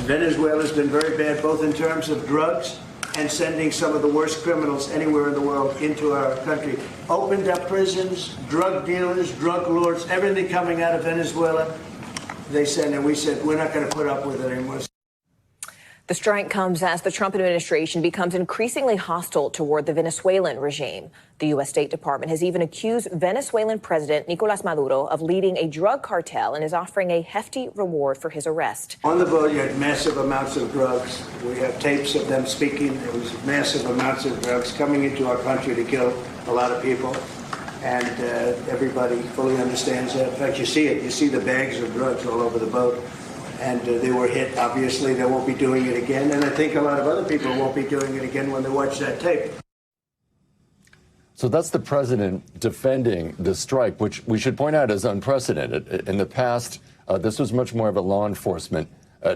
Venezuela's been very bad, both in terms of drugs and sending some of the worst criminals anywhere in the world into our country. Opened up prisons, drug dealers, drug lords, everything coming out of Venezuela. They said, and we said, we're not going to put up with it anymore. The strike comes as the Trump administration becomes increasingly hostile toward the Venezuelan regime. The U.S. State Department has even accused Venezuelan President Nicolas Maduro of leading a drug cartel and is offering a hefty reward for his arrest. On the boat, you had massive amounts of drugs. We have tapes of them speaking. There was massive amounts of drugs coming into our country to kill a lot of people. And everybody fully understands that. In fact, you see it. You see the bags of drugs all over the boat. And they were hit. Obviously, they won't be doing it again. And I think a lot of other people won't be doing it again when they watch that tape. So that's the president defending the strike, which we should point out is unprecedented. In the past, this was much more of a law enforcement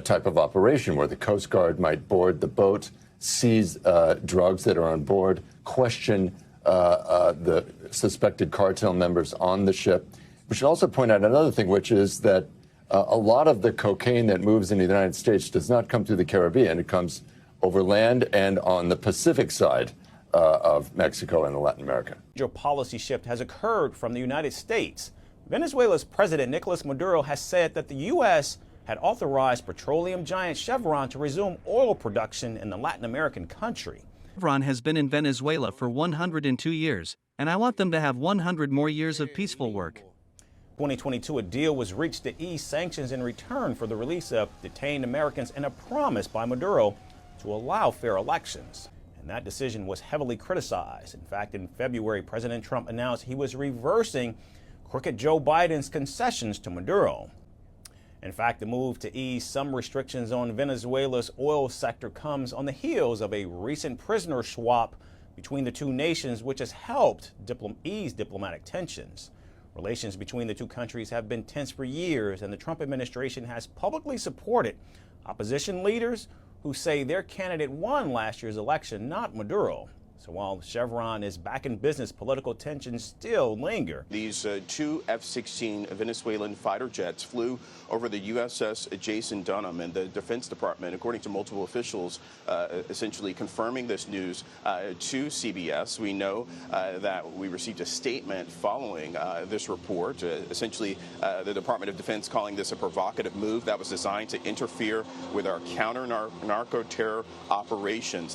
type of operation where the Coast Guard might board the boat, seize drugs that are on board, question the suspected cartel members on the ship. We should also point out another thing, which is that a lot of the cocaine that moves into the United States does not come through the Caribbean. It comes over land and on the Pacific side of Mexico and Latin America. A policy shift has occurred from the United States. Venezuela's President Nicolas Maduro has said that the U.S. had authorized petroleum giant Chevron to resume oil production in the Latin American country. Chevron has been in Venezuela for 102 years, and I want them to have 100 more years of peaceful work. 2022, a deal was reached to ease sanctions in return for the release of detained Americans and a promise by Maduro to allow fair elections. And that decision was heavily criticized. In fact, in February, President Trump announced he was reversing crooked Joe Biden's concessions to Maduro. In fact, the move to ease some restrictions on Venezuela's oil sector comes on the heels of a recent prisoner swap between the two nations, which has helped ease diplomatic tensions. Relations between the two countries have been tense for years, and the Trump administration has publicly supported opposition leaders who say their candidate won last year's election, not Maduro. So while Chevron is back in business, political tensions still linger. These two F-16 Venezuelan fighter jets flew over the USS Jason Dunham, and the Defense Department, according to multiple officials, essentially confirming this news to CBS. We know that we received a statement following this report, essentially the Department of Defense calling this a provocative move that was designed to interfere with our counter-narco terror operations.